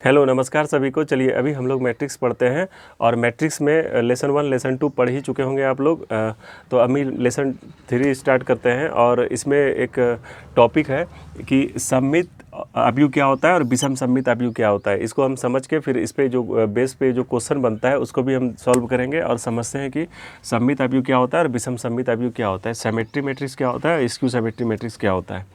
Hello नमस्कार सभी को। चलिए अभी हम लोग मैट्रिक्स पढ़ते हैं और मैट्रिक्स में लेसन 1 लेसन 2 पढ़ ही चुके होंगे आप लोग। तो अभी लेसन 3 स्टार्ट करते हैं और इसमें एक टॉपिक है कि सममित अवयव क्या होता है और विषम सममित अवयव क्या होता है। इसको हम समझ के फिर इस पे जो बेस पे जो क्वेश्चन बनता है उसको भी हम सॉल्व करेंगे और समझते हैं कि सममित अवयव क्या होता है और विषम सममित अवयव क्या होता है, सिमेट्री मैट्रिक्स क्या होता है, स्क्यू सिमेट्री मैट्रिक्स क्या होता है।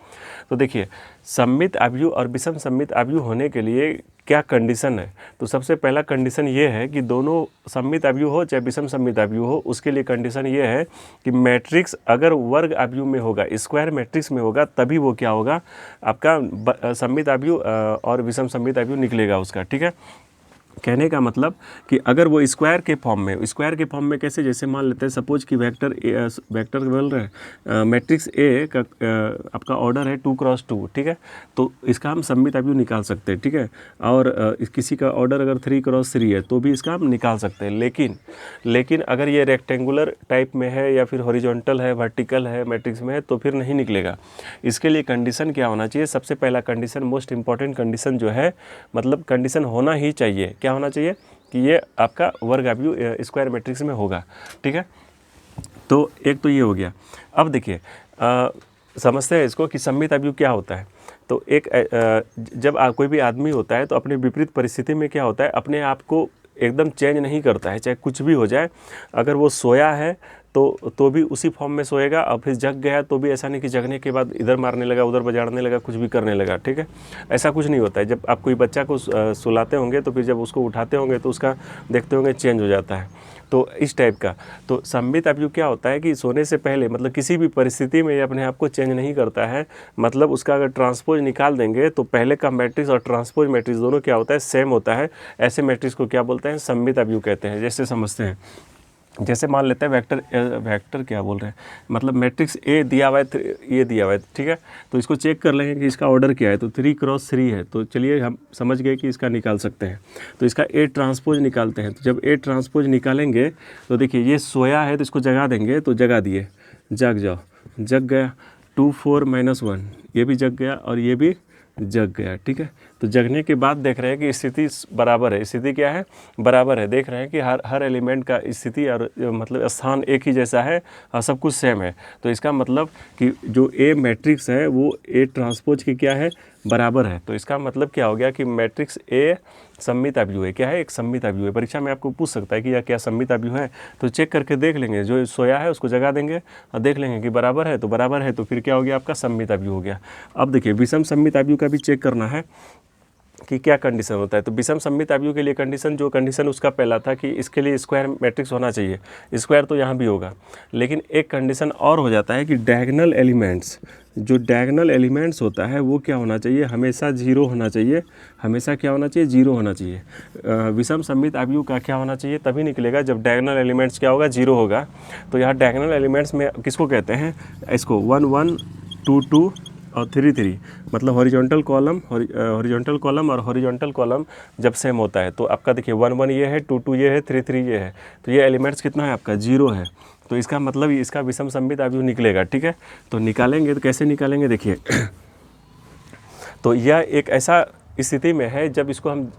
तो देखिए, सममित अवयव और विषम सममित अवयव होने के लिए क्या कंडीशन है। तो सबसे पहला कंडीशन ये है कि दोनों सममित अवयव हो चाहे विषम सममित अवयव हो, उसके लिए कंडीशन ये है कि मैट्रिक्स अगर वर्ग अवयव में होगा, स्क्वायर मैट्रिक्स में होगा, तभी वो क्या होगा, आपका सममित अवयव और विषम सममित अवयव निकलेगा उसका। ठीक है, कहने का मतलब कि अगर वो स्क्वायर के फॉर्म में कैसे, जैसे मान लेते हैं सपोज कि वेक्टर बोल रहे हैं मैट्रिक्स ए का आपका ऑर्डर है 2x2। ठीक है, तो इसका हम सममित अवयव निकाल सकते हैं। ठीक है, और किसी का ऑर्डर अगर 3x3 है तो भी इसका हम निकाल सकते हैं। लेकिन अगर ये रेक्टेंगुलर टाइप में है या फिर हॉरिजॉन्टल है, वर्टिकल है, मैट्रिक्स में है, तो फिर नहीं निकलेगा। इसके लिए कंडीशन क्या होना चाहिए, सबसे पहला कंडीशन, मोस्ट इंपॉर्टेंट कंडीशन जो है, मतलब कंडीशन होना ही चाहिए, क्या होना चाहिए कि ये आपका वर्ग अवयव स्क्वायर मैट्रिक्स में होगा। ठीक है, तो एक तो ये हो गया। अब देखिए समझते हैं इसको कि सममित अवयव क्या होता है। तो एक जब कोई भी आदमी होता है तो अपने विपरीत परिस्थिति में क्या होता है, अपने आप को एकदम चेंज नहीं करता है, चाहे कुछ भी हो जाए। अगर वो सोया है तो भी उसी फॉर्म में सोएगा, और फिर जग गया तो भी ऐसा नहीं कि जगने के बाद इधर मारने लगा, उधर बजाड़ने लगा, कुछ भी करने लगा। ठीक है, ऐसा कुछ नहीं होता है। जब आप कोई बच्चा को सुलाते होंगे तो फिर जब उसको उठाते होंगे तो उसका देखते होंगे चेंज हो जाता है, तो इस टाइप का। तो सममित अवयव क्या होता है कि सोने से पहले, मतलब किसी भी परिस्थिति में ये अपने आप को चेंज नहीं करता है। मतलब उसका अगर ट्रांसपोज निकाल देंगे तो पहले का मैट्रिक्स और ट्रांसपोज मैट्रिक्स दोनों क्या होता है, सेम होता है। ऐसे मैट्रिक्स को क्या बोलते हैं, सममित अवयव कहते हैं। जैसे समझते हैं, जैसे मान लेते हैं वेक्टर क्या बोल रहे हैं, मतलब मैट्रिक्स ए दिया हुआ है, ये दिया हुआ है। ठीक है, तो इसको चेक कर लेंगे कि इसका ऑर्डर क्या है। तो 3x3 है, तो चलिए हम समझ गए कि इसका निकाल सकते हैं। तो इसका ए ट्रांसपोज निकालते हैं। तो जब ए ट्रांसपोज निकालेंगे तो देखिए ये सोया है तो इसको जगा देंगे, तो जगा दिए, जग जाओ, जग गया। 2 4 -1 ये भी जग गया और ये भी जग गया। ठीक है, तो जगने के बाद देख रहे हैं कि स्थिति बराबर है। स्थिति क्या है, बराबर है। देख रहे हैं कि हर एलिमेंट का स्थिति और मतलब स्थान एक ही जैसा है और सब कुछ सेम है। तो इसका मतलब कि जो ए मैट्रिक्स है वो ए ट्रांसपोज की क्या है, बराबर है। तो इसका मतलब क्या हो गया कि मैट्रिक्स ए सममित अवयव है। क्या है, एक सममित अवयव है। परीक्षा में आपको पूछ सकता है कि यह क्या सममित अवयव है, तो चेक करके देख लेंगे। जो सोया है उसको जगा देंगे और देख लेंगे कि बराबर है, तो बराबर है, तो फिर क्या हो गया, आपका सममित अवयव हो गया। अब देखिए विषम सममित अवयव का भी चेक करना है कि क्या कंडीशन होता है। तो विषम सममित अवयव के लिए कंडीशन उसका पहला था कि इसके लिए स्क्वायर मैट्रिक्स होना चाहिए। स्क्वायर तो यहाँ भी होगा, लेकिन एक कंडीशन और हो जाता है कि डायगोनल एलिमेंट्स, जो डायगोनल एलिमेंट्स होता है वो क्या होना चाहिए, हमेशा जीरो होना चाहिए। हमेशा क्या होना चाहिए, जीरो होना चाहिए। विषम सममित अवयव का क्या होना चाहिए, तभी निकलेगा जब डायगोनल एलिमेंट्स क्या होगा, जीरो होगा। तो यहाँ डायगोनल एलिमेंट्स में किसको कहते हैं, इसको 1 1 2 2 और 3 3, मतलब हॉरिजॉन्टल कॉलम और हॉरिजॉन्टल कॉलम जब सेम होता है। तो आपका देखिए 1 1 ये है, 2 2 ये है, 3 3 ये है, तो ये एलिमेंट्स कितना है आपका, जीरो है। तो इसका मतलब इसका विषम सममित अवयव निकलेगा। ठीक है, तो निकालेंगे, तो कैसे निकालेंगे देखिए तो यह एक ऐसा स्थिति में है जब इसको हम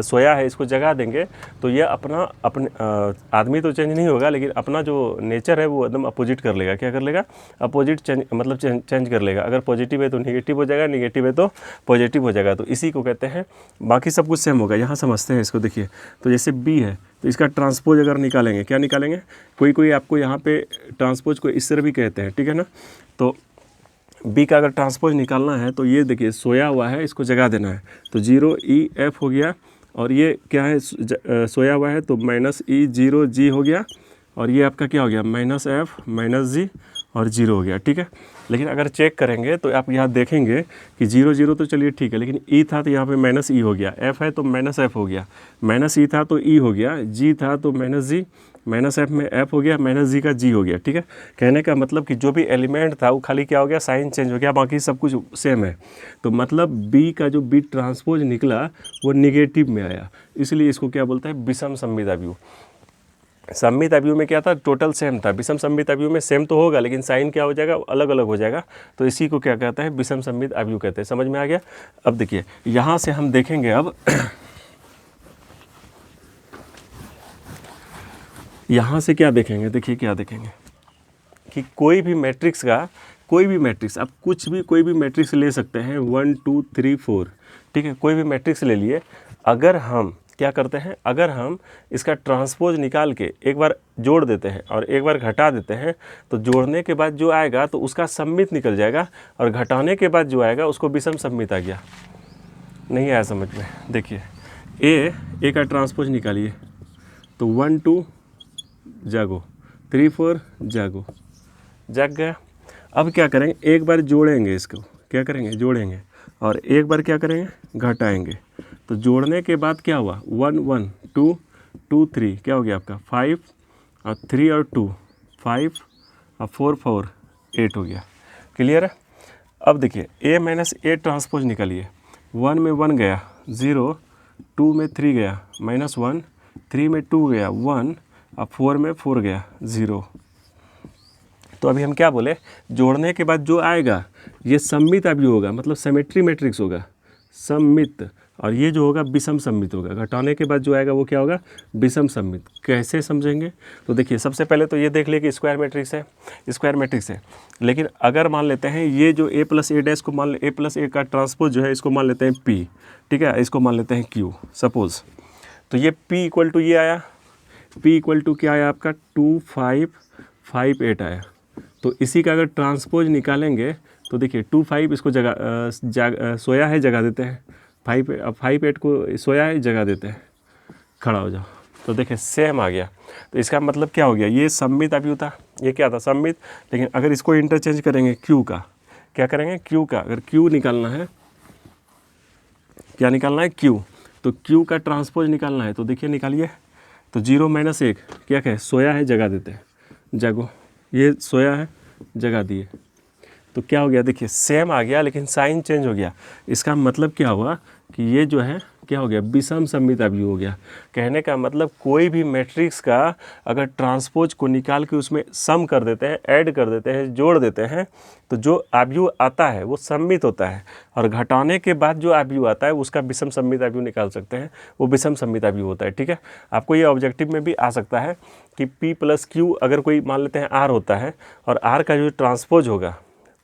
सोया है इसको जगा देंगे तो ये अपने आदमी तो चेंज नहीं होगा, लेकिन अपना जो नेचर है वो एकदम अपोजिट कर लेगा। क्या कर लेगा, अपोजिट चेंज कर लेगा। अगर पॉजिटिव है तो निगेटिव हो जाएगा, निगेटिव है तो पॉजिटिव हो जाएगा। तो इसी को कहते हैं, बाकी सब कुछ सेम होगा। यहाँ समझते हैं इसको, देखिए तो जैसे बी है तो इसका ट्रांसपोज अगर निकालेंगे, क्या निकालेंगे, कोई आपको यहाँ पे ट्रांसपोज को इस तरह भी कहते हैं। ठीक है ना, तो बी का अगर ट्रांसपोज निकालना है तो ये देखिए सोया हुआ है, इसको जगा देना है। तो 0 E F हो गया, और ये क्या है, सोया हुआ है तो -E 0 G हो गया, और ये आपका क्या हो गया, -F -G और 0 हो गया। ठीक है, लेकिन अगर चेक करेंगे तो आप यहाँ देखेंगे कि 0 0 तो चलिए ठीक है, लेकिन E था तो यहाँ पे -E हो गया, F है तो -F हो गया, -E था तो E हो गया, G था तो -G, -F में F हो गया, -G का G हो गया। ठीक है, कहने का मतलब कि जो भी एलिमेंट था वो खाली क्या हो गया, साइन चेंज हो गया, बाकी सब कुछ सेम है। तो मतलब B का जो B ट्रांसपोज निकला वो निगेटिव में आया, इसलिए इसको क्या बोलते हैं, विषम सममित अवयव। सममित अवयव में क्या था, टोटल सेम था। विषम सममित अवयव में सेम तो होगा लेकिन साइन क्या हो जाएगा, अलग अलग हो जाएगा। तो इसी को क्या कहता है, विषम सममित अवयव कहते हैं। समझ में आ गया। अब देखिए यहाँ से हम देखेंगे अब यहाँ से क्या देखेंगे, देखिए क्या देखेंगे कि कोई भी मैट्रिक्स का, कोई भी मैट्रिक्स, आप कुछ भी कोई भी मैट्रिक्स ले सकते हैं, 1 2 3 4, ठीक है, कोई भी मैट्रिक्स ले लिए। अगर हम क्या करते हैं, अगर हम इसका ट्रांसपोज निकाल के एक बार जोड़ देते हैं और एक बार घटा देते हैं, तो जोड़ने के बाद जो आएगा तो उसका सममित निकल जाएगा, और घटाने के बाद जो आएगा उसको विषम सममित आ गया। नहीं आया समझ में। देखिए ए का ट्रांसपोज निकालिए, तो 1 2 जागो, 3 4 जागो, जाग गया। अब क्या करेंगे, एक बार जोड़ेंगे इसको, क्या करेंगे, जोड़ेंगे, और एक बार क्या करेंगे, घटाएंगे। तो जोड़ने के बाद क्या हुआ, 1 1 2 2 3, क्या हो गया आपका 5 और 3 और 2 5 और 4 4 8 हो गया। क्लियर है। अब देखिए ए माइनस ए ट्रांसपोज निकालिए, 1 में 1 गया 0, 2 में 3 गया -1, 3 में 2 गया 1, और 4 में 4 गया 0। तो अभी हम क्या बोले, जोड़ने के बाद जो आएगा ये सममित अवयव होगा, मतलब सिमेट्री मैट्रिक्स होगा, सममित, और ये जो होगा विषम सममित होगा। घटाने के बाद जो आएगा वो क्या होगा, विषम सममित। कैसे समझेंगे, तो देखिए सबसे पहले तो ये देख लिए कि स्क्वायर मैट्रिक्स है, स्क्वायर मैट्रिक्स है। लेकिन अगर मान लेते हैं ये जो ए प्लस ए डैश को मान ले, ए प्लस ए का ट्रांसपोज जो है इसको मान लेते हैं पी, ठीक है, इसको मान लेते हैं क्यू सपोज। तो ये पी इक्वल टू ये आया, पी इक्वल टू क्या आया आपका 2 5 5 8 आया। तो इसी का अगर ट्रांसपोज निकालेंगे तो देखिए 2 5 इसको सोया है जगह देते हैं, 5 8 को सोया है जगह देते हैं, खड़ा हो जाओ। तो देखिए सेम आ गया। तो इसका मतलब क्या हो गया, ये सममित अवयव था, ये क्या था, सममित। लेकिन अगर इसको इंटरचेंज करेंगे क्यू का, क्या करेंगे, क्यू का, अगर क्यू निकालना है, क्या निकालना है, क्यू, तो क्यू का ट्रांसपोज निकालना है। तो देखिए निकालिए, तो 0 -1 क्या कहे, सोया है जगह देते हैं, जगो, ये सोया है जगह दिए। तो क्या हो गया, देखिए सेम आ गया लेकिन साइन चेंज हो गया। इसका मतलब क्या हुआ कि ये जो है क्या हो गया, विषम सममित अवयव हो गया। कहने का मतलब कोई भी मैट्रिक्स का अगर ट्रांसपोज को निकाल के उसमें सम कर देते हैं, ऐड कर देते हैं, जोड़ देते हैं, तो जो अवयव आता है वो सममित होता है, और घटाने के बाद जो अवयव आता है उसका विषम सममित अवयव निकाल सकते हैं, वो विषम सममित अवयव होता है। ठीक है, आपको ये ऑब्जेक्टिव में भी आ सकता है कि P + Q अगर कोई मान लेते हैं R होता है, और R का जो ट्रांसपोज होगा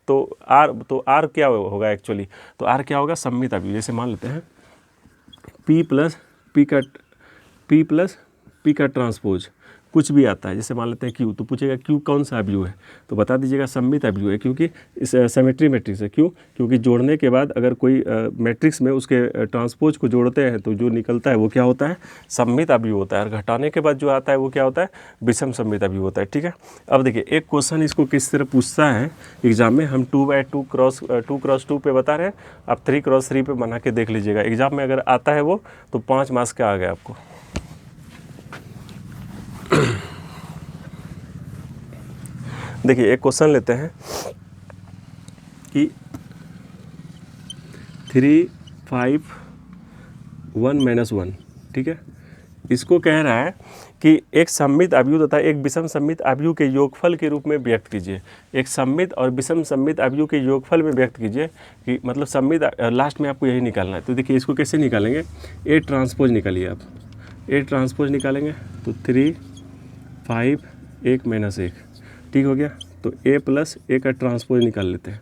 तो R क्या होगा एक्चुअली, तो R क्या होगा, सममित अवयव। जैसे मान लेते हैं P + P का ट्रांसपोज कुछ भी आता है, जैसे मान लेते हैं Q, तो पूछेगा Q कौन सा अवयव है, तो बता दीजिएगा सममित अवयव है, क्योंकि इस सिमेट्री मैट्रिक्स है। क्यों, क्योंकि जोड़ने के बाद अगर कोई मैट्रिक्स में उसके ट्रांसपोज को जोड़ते हैं तो जो निकलता है वो क्या होता है, सममित अवयव होता है, और घटाने के बाद जो आता है वो क्या होता है, विषम सममित अवयव होता है। ठीक है, अब देखिए एक क्वेश्चन इसको किस तरह पूछता है एग्जाम में, हम 2x2 क्रॉस 2 पे बता रहे हैं, आप 3x3 पे बना के देख लीजिएगा। एग्जाम में अगर आता है वो तो 5 मार्क्स का आ गया आपको। देखिए एक क्वेश्चन लेते हैं कि 3 5 1 -1, ठीक है, इसको कह रहा है कि एक सममित अवयव तथा एक विषम सममित अवयव के योगफल के रूप में व्यक्त कीजिए। एक सममित और विषम सममित अवयव के योगफल में व्यक्त कीजिए, कि मतलब सममित, लास्ट में आपको यही निकालना है। तो देखिए इसको कैसे निकालेंगे, ए ट्रांसपोज निकालिए आप, ए ट्रांसपोज निकालेंगे तो 3 5 1 -1, ठीक हो गया। तो ए + ए का ट्रांसपोज निकाल लेते हैं,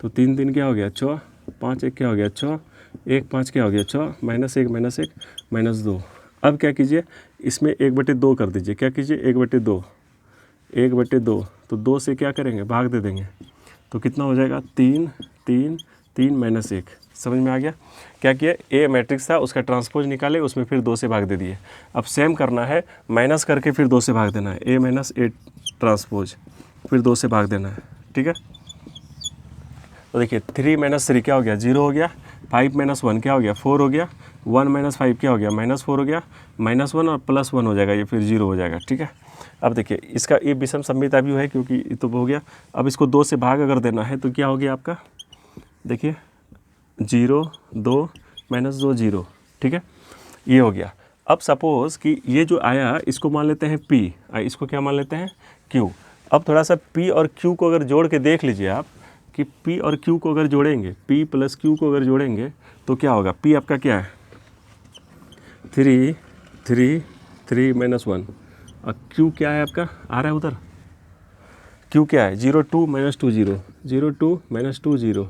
तो 3 3 क्या हो गया 6, 5 1 क्या हो गया 6, 1 5 क्या हो गया 6, -1 -2। अब क्या कीजिए, इसमें 1/2 कर दीजिए, क्या कीजिए 1/2, 1/2, तो 2 से क्या करेंगे, भाग दे देंगे, तो कितना हो जाएगा 3 3 3 -1। समझ में आ गया। क्या किया, ए मैट्रिक्स था उसका ट्रांसपोज निकाले, उसमें फिर 2 से भाग दे दिए। अब सेम करना है, माइनस करके फिर 2 से भाग देना है, ए - ए ट्रांसपोज, फिर 2 से भाग देना है। ठीक है, तो देखिए 3 - 3 क्या हो गया 0 हो गया, 5 - 1 क्या हो गया 4 हो गया, 1 - 5 क्या हो गया -4 हो गया, -1 और +1 हो जाएगा, ये फिर 0 हो जाएगा। ठीक है, अब देखिए इसका ये विषम सममित अवयव है क्योंकि ये तो हो गया। अब इसको 2 से भाग अगर देना है तो क्या हो गया आपका, देखिए 0 2 -2 0, ठीक है, ये हो गया। अब सपोज़ कि ये जो आया इसको मान लेते हैं P, इसको क्या मान लेते हैं Q। अब थोड़ा सा P और Q को अगर जोड़ के देख लीजिए आप कि P और Q को अगर जोड़ेंगे, P प्लस Q को अगर जोड़ेंगे तो क्या होगा। P आपका क्या है 3 3 3 -1 और Q क्या है आपका, आ रहा है उधर, Q क्या है 0 2 -2 0 0 2 -2 0।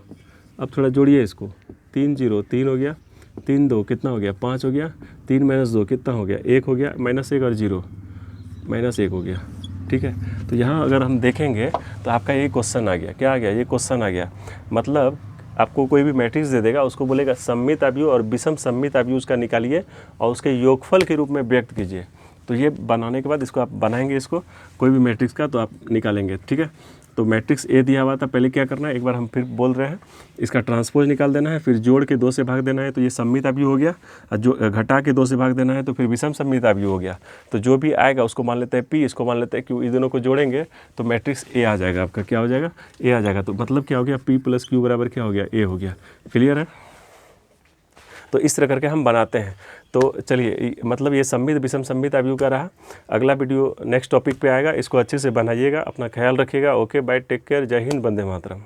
अब थोड़ा जोड़िए इसको, 3 0 3 हो गया, 3 2 कितना हो गया 5 हो गया, 3 -2 कितना हो गया 1 हो गया, -1 और 0 -1 हो गया। ठीक है, तो यहाँ अगर हम देखेंगे तो आपका ये क्वेश्चन आ गया, क्या आ गया, ये क्वेश्चन आ गया। मतलब आपको कोई भी मैट्रिक्स दे देगा, उसको बोलेगा सममित अवयव और विषम सममित अवयव उसका निकालिए और उसके योगफल के रूप में व्यक्त कीजिए। तो ये बनाने के बाद इसको आप बनाएंगे, इसको कोई भी मैट्रिक्स का तो आप निकालेंगे। ठीक है, तो मैट्रिक्स ए दिया हुआ था, पहले क्या करना है एक बार हम फिर बोल रहे हैं, इसका ट्रांसपोज निकाल देना है, फिर जोड़ के 2 से भाग देना है तो ये सममित अवयव हो गया, और जो घटा के 2 से भाग देना है तो फिर विषम सममित अवयव हो गया। तो जो भी आएगा उसको मान लेते हैं P, इसको मान लेते हैं Q, इन दोनों को जोड़ेंगे तो मैट्रिक्स ए आ जाएगा आपका, क्या हो जाएगा ए आ जाएगा। तो मतलब क्या हो गया P प्लस Q बराबर क्या हो गया ए हो गया। क्लियर है, तो इस तरह करके हम बनाते हैं। तो चलिए, मतलब ये सममित विषम सममित अवयव का रहा। अगला वीडियो नेक्स्ट टॉपिक पे आएगा, इसको अच्छे से बनाइएगा, अपना ख्याल रखिएगा। ओके बाय, टेक केयर, जय हिंद, वंदे मातरम।